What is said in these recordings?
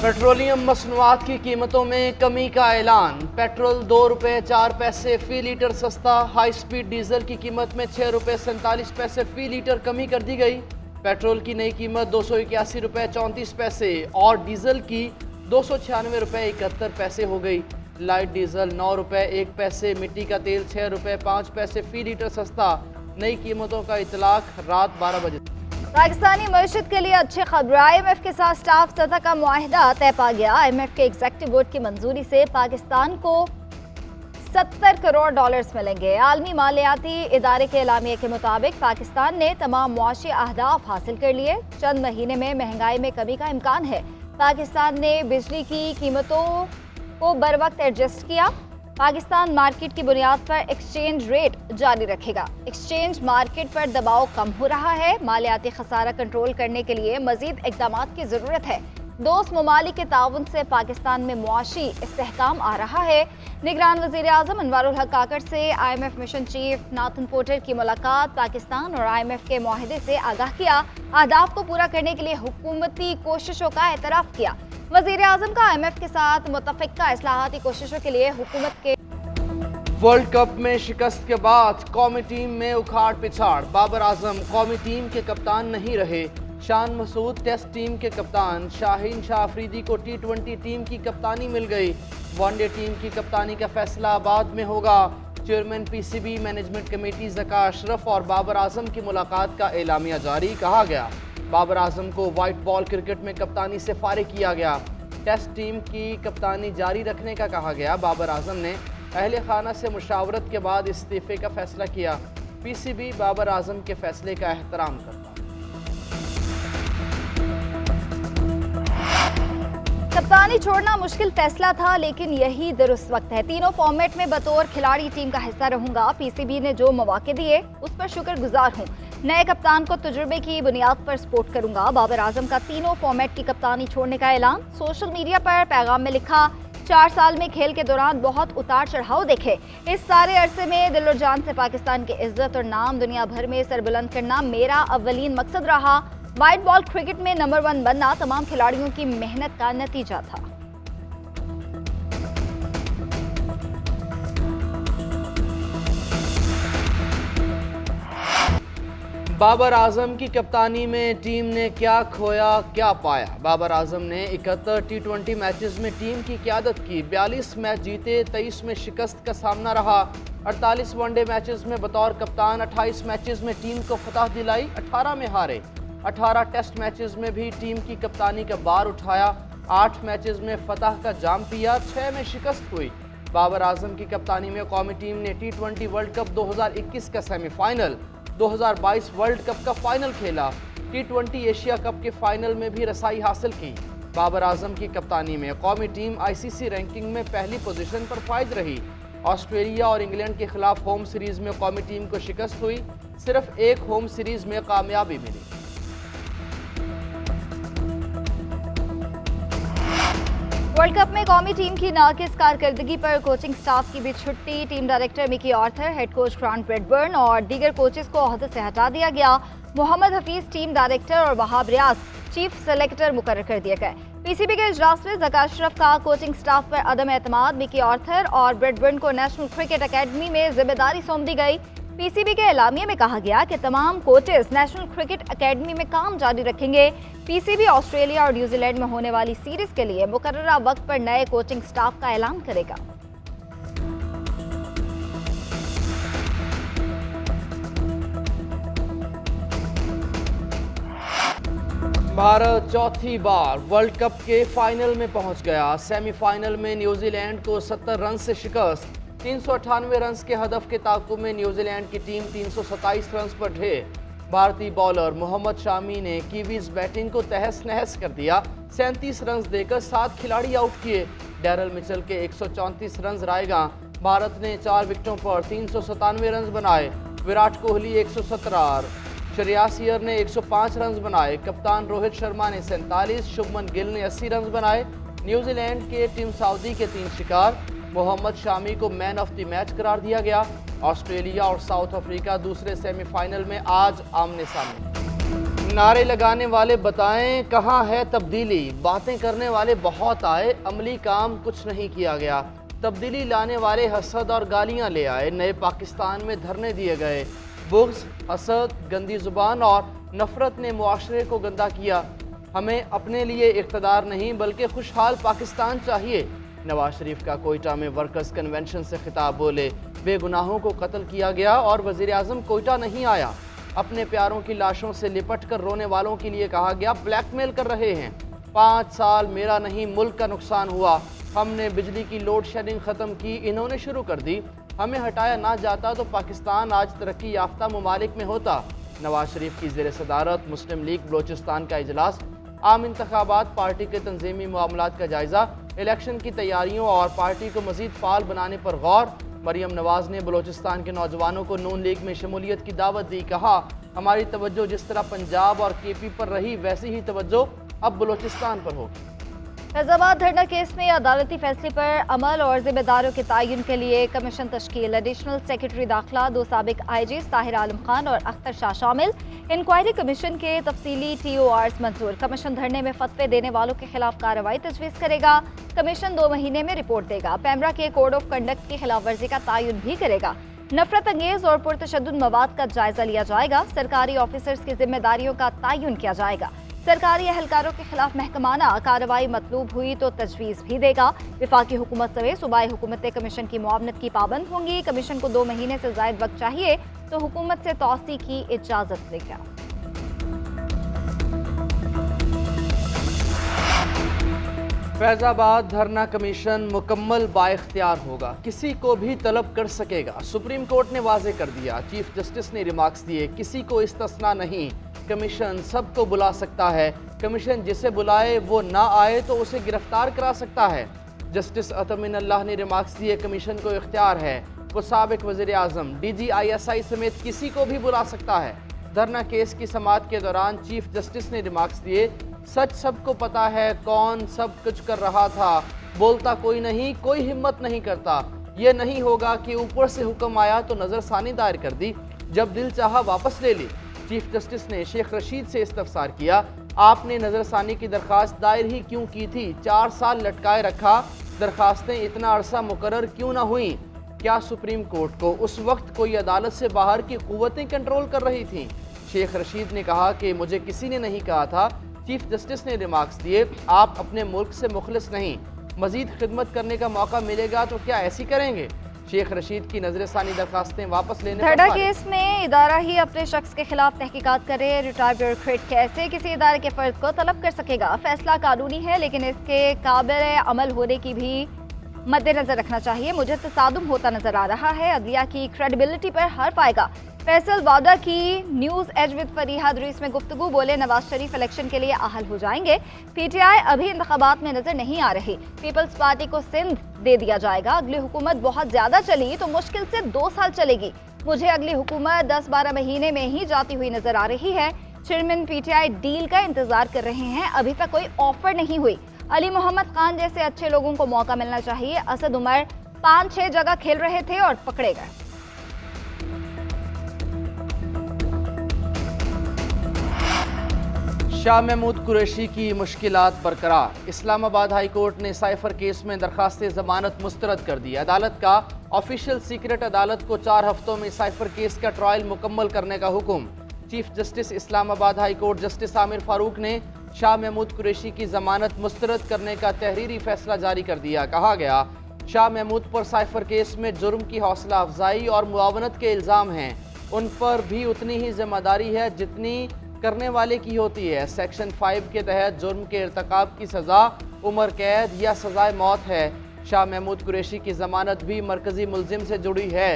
Petroleum मसनूआत की कीमतों में कमी का ऐलान। पेट्रोल 2 रुपये 4 पैसे फी लीटर सस्ता। हाई स्पीड डीजल की कीमत में 6 रुपये 47 पैसे फी लीटर कमी कर दी गई। पेट्रोल की नई कीमत 281 रुपये 34 पैसे और डीजल की 296 रुपये 71 पैसे हो गई। लाइट डीजल 9 रुपये 1 पैसे, मिट्टी का तेल 6 रुपये 5 पैसे फी लीटर सस्ता। नई कीमतों का इतलाक रात 12 बजे। पाकिस्तानी मईशत के लिए अच्छी खबर। IMF के साथ स्टाफ सतह का मुआहिदा तय पा गया। IMF के एग्जीक्यूटिव बोर्ड की मंजूरी से पाकिस्तान को 70 करोड़ डॉलर्स मिलेंगे। आलमी मालियाती इदारे के एलामिया के मुताबिक पाकिस्तान ने तमाम मुआशी अहदाफ हासिल कर लिए। चंद महीने में महंगाई में कमी का इम्कान है। पाकिस्तान ने बिजली की कीमतों को बर वक्त एडजस्ट किया। पाकिस्तान मार्केट की बुनियाद पर एक्सचेंज रेट जारी रखेगा। एक्सचेंज मार्केट पर दबाव कम हो रहा है। मालियाती खसारा कंट्रोल करने के लिए मजीद इकदाम की जरूरत है। दोस्त ममालिक के ताउन से पाकिस्तान में मुआशी इस्तेहकाम आ रहा है। निगरान वज़ीर आज़म अनवारुल हक काकड़ से IMF mission chief Nathan porter की मुलाकात। पाकिस्तान और IMF के मुआहिदे से आगाह किया। अहदाफ को पूरा करने के लिए हुकूमती कोशिशों का एतराफ़ किया। वज़ीर आज़म का IMF के साथ मुतफ़िक़ा इस्लाहाती कोशिशों के लिए हुकूमत के। वर्ल्ड कप में शिकस्त के बाद कौमी टीम में उखाड़ पिछाड़। बाबर आजम कौमी टीम के कप्तान नहीं रहे। शान मसूद टेस्ट टीम के कप्तान। शाहीन शाह अफरीदी को T20 टीम की कप्तानी मिल गई। वनडे टीम की कप्तानी का फैसला बाद में होगा। Chairman PCB management committee Zaka Ashraf और बाबर आजम की मुलाकात का एलामिया जारी। कहा गया बाबर आजम को वाइट बॉल क्रिकेट में कप्तानी से फारिग किया गया। टेस्ट टीम की कप्तानी जारी रखने का कहा गया। बाबर आजम ने अहले खाना से मुशावरत के बाद इस्तीफे का फैसला किया। PCB बाबर आजम के फैसले का एहतराम करता। कप्तानी छोड़ना मुश्किल फैसला था, लेकिन यही दुरुस्त वक्त है। तीनों फॉर्मेट में बतौर खिलाड़ी टीम का हिस्सा रहूंगा। PCB ने जो मौके दिए उस पर शुक्रगुजार हूँ। नए कप्तान को तजुर्बे की बुनियाद पर सपोर्ट करूंगा। बाबर आजम का तीनों फॉर्मेट की कप्तानी छोड़ने का ऐलान। सोशल मीडिया पर पैगाम में लिखा, 4 साल में खेल के दौरान बहुत उतार चढ़ाव देखे। इस सारे अरसे में दिल और जान से पाकिस्तान की इज्जत और नाम दुनिया भर में सरबुलंद करना मेरा अव्वलीन मकसद रहा। वाइट बॉल क्रिकेट में नंबर 1 बनना तमाम खिलाड़ियों की मेहनत का नतीजा था। बाबर आजम की कप्तानी में टीम ने क्या खोया क्या पाया। बाबर आजम ने 71 T20 मैचेस में टीम की क़यादत की। 42 मैच जीते, 23 में शिकस्त का सामना रहा। 48 वनडे मैचेस में बतौर कप्तान 28 मैचेस में टीम को फतह दिलाई, 18 में हारे। 18 टेस्ट मैचेस में भी टीम की कप्तानी का बार उठाया। 8 मैचेस में फतह का जाम पिया, 6 में शिकस्त हुई। बाबर आजम की कप्तानी में कौमी टीम ने T20 वर्ल्ड कप 2021 का सेमीफाइनल, 2022 वर्ल्ड कप का फाइनल खेला। T20 एशिया कप के फाइनल में भी रसाई हासिल की। बाबर आजम की कप्तानी में कौमी टीम ICC रैंकिंग में पहली पोजीशन पर फाइज रही। ऑस्ट्रेलिया और इंग्लैंड के खिलाफ होम सीरीज में कौमी टीम को शिकस्त हुई। सिर्फ एक होम सीरीज में कामयाबी मिली। वर्ल्ड कप में कौमी टीम की नाकिस कारकर्दगी पर कोचिंग स्टाफ की भी छुट्टी। Team director Mickey Arthur, head coach grant Bradburn और दीगर कोचेस को ओहदे से हटा दिया गया। मोहम्मद हफीज टीम डायरेक्टर और वहाब रियाज चीफ सेलेक्टर मुकर्रर कर दिए गए। PCB के इजलास में ज़का अशरफ का कोचिंग स्टाफ पर अदम एतमाद। मिकी आर्थर और ब्रैडबर्न को नेशनल क्रिकेट अकेडमी में जिम्मेदारी सौंप दी गई। PCB के एलामिया में कहा गया कि तमाम कोचेस नेशनल क्रिकेट अकेडमी में काम जारी रखेंगे। PCB ऑस्ट्रेलिया और न्यूजीलैंड में होने वाली सीरीज के लिए मुकर्ररा वक्त पर नए कोचिंग स्टाफ का ऐलान करेगा। भारत चौथी बार वर्ल्ड कप के फाइनल में पहुंच गया। सेमीफाइनल में न्यूजीलैंड को 70 रन से शिकस्त। 398 रन के हदफ के ताक़ुब में न्यूजीलैंड की टीम 327 रन पर ढेर। भारतीय बॉलर मोहम्मद शामी ने कीवीज बैटिंग को तहस नहस कर दिया। 37 रन देकर 7 खिलाड़ी आउट किए। डैरल मिचेल के 134 रन रायगा। भारत ने 4 विकेटों पर 397 रन बनाए। विराट कोहली 117, श्रेयस अय्यर ने 105 रन बनाए। कप्तान रोहित शर्मा ने 47, शुभमन गिल ने 80 रन बनाए। न्यूजीलैंड के टीम साउदी के 3 शिकार। मोहम्मद शामी को मैन ऑफ द मैच करार दिया गया। ऑस्ट्रेलिया और साउथ अफ्रीका दूसरे सेमीफाइनल में आज आमने सामने। नारे लगाने वाले बताएं कहाँ है तब्दीली, बातें करने वाले बहुत आए, अमली काम कुछ नहीं किया गया। तब्दीली लाने वाले हसद और गालियां ले आए, नए पाकिस्तान में धरने दिए गए। बुग़्ज़, हसद, गंदी ज़ुबान और नफ़रत ने मुआशरे को गंदा किया। हमें अपने लिए इक़्तिदार नहीं बल्कि खुशहाल पाकिस्तान चाहिए। नवाज शरीफ का कोयटा में वर्कर्स कन्वेंशन से खिताब, बोले बेगुनाहों को कत्ल किया गया और वज़ीर आज़म कोयटा नहीं आया। अपने प्यारों की लाशों से लिपट कर रोने वालों के लिए कहा गया ब्लैकमेल कर रहे हैं। 5 साल मेरा नहीं मुल्क का नुकसान हुआ। हमने बिजली की लोड शेडिंग ख़त्म की, इन्होंने शुरू कर दी। हमें हटाया ना जाता तो पाकिस्तान आज तरक्की याफ्ता ममालिक में होता। नवाज शरीफ की ज़ेर सदारत मुस्लिम लीग बलोचिस्तान का इजलास, आम इंतखाबात, पार्टी के तंजीमी मामलात का जायज़ा, इलेक्शन की तैयारियों और पार्टी को मज़ीद फ़ाल बनाने पर गौर। मरियम नवाज़ ने बलोचिस्तान के नौजवानों को नून लीग में शमूलियत की दावत दी। कहा हमारी तवज्जो जिस तरह पंजाब और केपी पर रही वैसी ही तवज्जो अब बलोचिस्तान पर होगी। फैजाबाद धरना केस में अदालती फैसले पर अमल और जिम्मेदारों के तयन के लिए कमीशन तश्कील, एडिशनल सेक्रेटरी दाखिला, 2 साबिक IG ताहिर आलम खान और अख्तर शाह शामिल। इंक्वायरी कमीशन के तफसीली TORs मंजूर। कमीशन धरने में फतवे देने वालों के खिलाफ कार्रवाई तजवीज़ करेगा। कमीशन 2 महीने में रिपोर्ट देगा। पैमरा के कोड ऑफ कंडक्ट की खिलाफ वर्जी का तयन भी करेगा। नफरत अंगेज और पुरतशद्दुद मवाद का जायजा लिया जाएगा। सरकारी ऑफिसर्स की जिम्मेदारियों का तयन किया जाएगा। सरकारी अहलकारों के खिलाफ महकमाना कार्रवाई मतलूब हुई तो तजवीज़ भी देगा। विफाकी हुकूमत समेत सूबाई हुकूमतें कमीशन की मुआवनत की पाबंद होंगी। कमीशन को 2 महीने से ज़ायद वक्त चाहिए तो हुकूमत से तौसी की इजाज़त लेगा। फैजाबाद धरना कमीशन मुकम्मल बाइख्तियार होगा, किसी को भी तलब कर सकेगा। सुप्रीम कोर्ट ने वाजे कर दिया। चीफ जस्टिस ने रिमार्क्स दिए, किसी को इस्तिस्ना नहीं। कमीशन सबको बुला सकता है। कमीशन जिसे बुलाए वो ना आए तो उसे गिरफ्तार करा सकता है। जस्टिस अतमिन अल्लाह ने रिमार्क्स दिए, कमीशन को इख्तियार है, वो साबिक वज़ीर आज़म, DG ISI समेत किसी को भी बुला सकता है। धरना केस की समाअत के दौरान चीफ जस्टिस ने रिमार्क्स दिए, सच सबको पता है, कौन सब कुछ कर रहा था, बोलता कोई नहीं, कोई हिम्मत नहीं करता। ये नहीं होगा कि ऊपर से हुक्म आया तो नज़रसानी दायर कर दी, जब दिल चाहा वापस ले ली। चीफ जस्टिस ने शेख रशीद से इस्तफसार किया, आपने नज़रसानी की दरख्वास्त दायर ही क्यों की थी? 4 साल लटकाए रखा, दरख्वास्तें इतना अरसा मुकर्रर क्यों ना हुई? क्या सुप्रीम कोर्ट को उस वक्त कोई अदालत से बाहर की कुव्वतें कंट्रोल कर रही थीं? शेख रशीद ने कहा कि मुझे किसी ने नहीं कहा था। चीफ जस्टिस ने रिमार्क्स दिए, आप अपने मुल्क से मुखलिस नहीं, मजीद खिदमत करने का मौका मिलेगा तो क्या ऐसी करेंगे? शेख रशीद की नजरसानी दरखास्तें वापस लेने धरना केस में इदारा ही अपने शख्स के खिलाफ तहकीकात करे। रिटायर्ड ब्यूरोक्रेट कैसे किसी इदारे के फर्द को तलब कर सकेगा? फैसला कानूनी है लेकिन इसके काबिल अमल होने की भी मद्देनजर रखना चाहिए। मुझे तसादुम होता नजर आ रहा है, अदलिया की क्रेडिबिलिटी पर हर्फ आएगा। फैसल वादा की न्यूज़ एज विद फरीहा दुरीस में गुफ्तगू, बोले नवाज शरीफ इलेक्शन के लिए अहल हो जाएंगे। PTI अभी इंतखाबात में नजर नहीं आ रही। पीपल्स पार्टी को सिंध दे दिया जाएगा। अगली हुकूमत बहुत ज्यादा चली तो मुश्किल से 2 साल चलेगी। मुझे अगली हुकूमत 10-12 महीने में ही जाती हुई नजर आ रही है। चेयरमैन PTI डील का इंतजार कर रहे हैं, अभी तक कोई ऑफर नहीं हुई। अली मोहम्मद खान जैसे अच्छे लोगों को मौका मिलना चाहिए। असद उमर 5-6 जगह खेल रहे थे और पकड़े गए। शाह महमूद कुरैशी की मुश्किलात बरकरार। इस्लामाबाद हाई कोर्ट ने साइफर केस में दरखास्त जमानत मुस्तरद कर दी। अदालत का ऑफिशियल सीक्रेट अदालत को 4 हफ्तों में साइफर केस का ट्रायल मुकम्मल करने का हुक्म। Chief justice Islamabad high court justice Aamir Farooq ने शाह महमूद कुरैशी की जमानत मुस्तरद करने का तहरीरी फैसला जारी कर दिया। कहा गया, शाह महमूद पर साइफर केस में जुर्म की हौसला अफजाई और मुआवनत के इल्ज़ाम हैं। उन पर भी उतनी ही जिम्मेदारी है जितनी करने वाले की होती है। सेक्शन 5 के तहत जुर्म के इर्तकाब की सज़ा उम्र कैद या सज़ाए मौत है। शाह महमूद कुरैशी की ज़मानत भी मरकज़ी मुलजिम से जुड़ी है।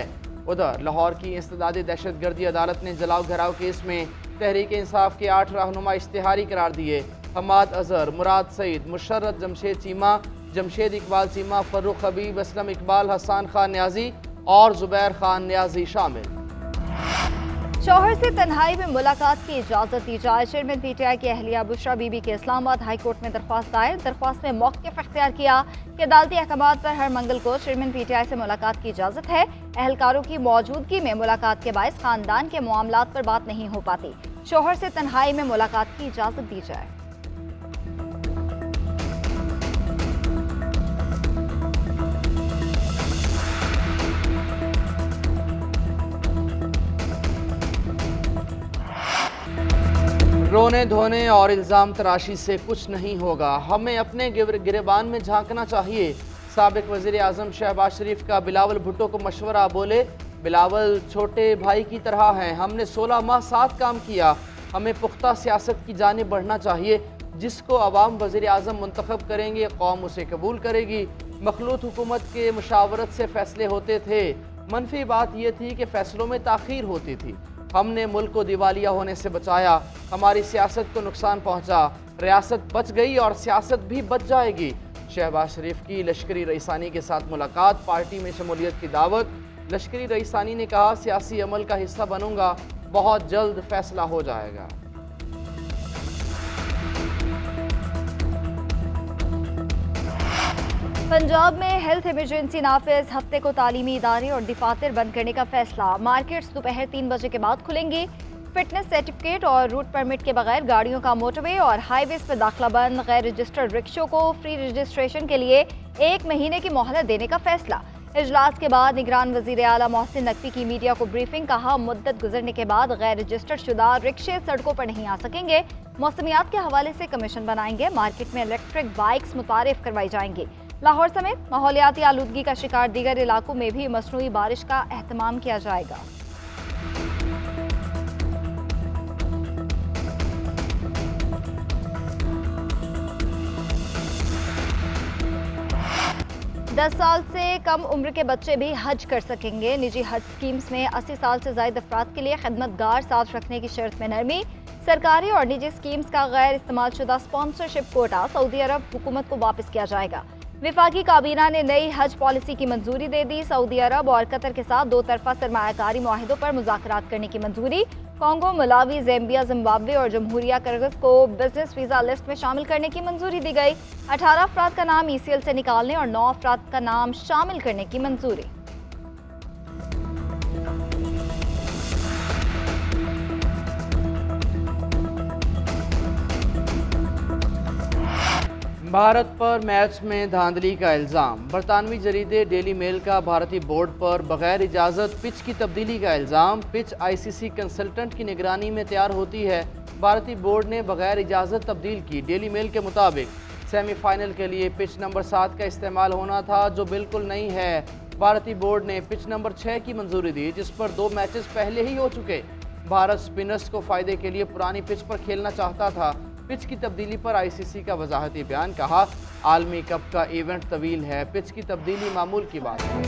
उधर लाहौर की इंसदादी दहशतगर्दी अदालत ने जलाओ घराव केस में तहरीक इंसाफ के 8 रहनुमा इश्तिहारी करार दिए। हमाद अजहर, मुराद सईद, मुशर्रत जमशेद चीमा, जमशेद इकबाल चीमा, फर्रुख हबीब, असलम इकबाल, हसान खान न्याजी और जुबैर खान न्याजी शामिल। शौहर से तन्हाई में मुलाकात की इजाज़त दी जाए। चेयरमैन PTI की अहलिया बुशरा बीबी के इस्लामाबाद हाई कोर्ट में दरख्वास्त दायर। दरख्वास्त में मौक़िफ़ इख्तियार किया कि अदालती अहकामात पर हर मंगल को चेयरमैन PTI से मुलाकात की इजाज़त है। अहलकारों की मौजूदगी में मुलाकात के बायस ख़ानदान के मामलात पर बात नहीं हो पाती। शौहर से तन्हाई में मुलाकात की इजाजत दी जाए। रोने धोने और इल्ज़ाम तराशी से कुछ नहीं होगा, हमें अपने गिरेबान में झांकना चाहिए। साबिक वज़ीर आज़म शहबाज शरीफ का बिलावल भुट्टो को मशवरा। बोले, बिलावल छोटे भाई की तरह हैं, हमने 16 माह साथ काम किया, हमें पुख्ता सियासत की जानिब बढ़ना चाहिए। जिसको अवाम वज़ीर आज़म मुंतखब करेंगे, कौम उसे कबूल करेगी। मखलूत हुकूमत के मुशावरत से फ़ैसले होते थे, मनफी बात यह थी कि फ़ैसलों में ताख़ीर होती थी। हमने मुल्क को दिवालिया होने से बचाया, हमारी सियासत को नुकसान पहुँचा, रियासत बच गई और सियासत भी बच जाएगी। शहबाज शरीफ की लश्करी रईसानी के साथ मुलाकात, पार्टी में शमूलियत की दावत। लश्करी रईसानी ने कहा, सियासी अमल का हिस्सा बनूंगा, बहुत जल्द फैसला हो जाएगा। पंजाब में हेल्थ इमरजेंसी नाफिज, हफ्ते को तालीमी इदारे और दफातर बंद करने का फैसला। मार्केट्स दोपहर 3 बजे के बाद खुलेंगी। फिटनेस सर्टिफिकेट और रूट परमिट के बगैर गाड़ियों का मोटरवे और हाईवेज पर दाखिला बंद। गैर रजिस्टर्ड रिक्शों को फ्री रजिस्ट्रेशन के लिए 1 महीने की मोहलत देने का फैसला। इजलास के बाद निगरान वजीर आला मोहसिन नकवी की मीडिया को ब्रीफिंग। कहा, मुद्दत गुजरने के बाद गैर रजिस्टर्ड शुदा रिक्शे सड़कों पर नहीं आ सकेंगे। मौसमियात के हवाले से कमीशन बनाएंगे। मार्केट में इलेक्ट्रिक बाइक्स मुतारिफ करवाई जाएंगी। लाहौर समेत माहौलियाती आलूदगी का शिकार दीगर इलाकों में भी मसनूई बारिश का एहतमाम किया जाएगा। दस साल से कम उम्र के बच्चे भी हज कर सकेंगे। निजी हज स्कीम्स में 80 साल से ज़ायद अफराद के लिए खिदमतगार साथ रखने की शर्त में नरमी। सरकारी और निजी स्कीम्स का गैर इस्तेमाल शुदा स्पॉन्सरशिप कोटा सऊदी अरब हुकूमत को वापस किया जाएगा। विफाकी काबीना ने नई हज पॉलिसी की मंजूरी दे दी। सऊदी अरब और कतर के साथ 2 तरफा सरमायाकारी मुआहिदों पर मुज़ाकरात करने की मंजूरी। कांगो, मलावी, ज़ैम्बिया, जिम्बाब्वे और जमहूरिया किर्गिज़ को बिजनेस वीज़ा लिस्ट में शामिल करने की मंजूरी दी गई। 18 अफराद का नाम ECL से निकालने और 9 अफराद का नाम शामिल करने की मंजूरी। भारत पर मैच में धांधली का इल्ज़ाम। बरतानवी जरीदे डेली मेल का भारतीय बोर्ड पर बगैर इजाज़त पिच की तब्दीली का इल्ज़ाम। पिच ICC कंसल्टेंट की निगरानी में तैयार होती है, भारतीय बोर्ड ने बगैर इजाज़त तब्दील की। डेली मेल के मुताबिक सेमीफाइनल के लिए पिच नंबर 7 का इस्तेमाल होना था, जो बिल्कुल नहीं है। भारतीय बोर्ड ने पिच नंबर 6 की मंजूरी दी, जिस पर 2 मैचेस पहले ही हो चुके। भारत स्पिनर्स को फ़ायदे के लिए पुरानी पिच पर खेलना चाहता था। पिच की तब्दीली पर ICC का वजाहती बयान। कहा, आलमी कप का इवेंट तवील है, पिच की तब्दीली मामूल की बात है।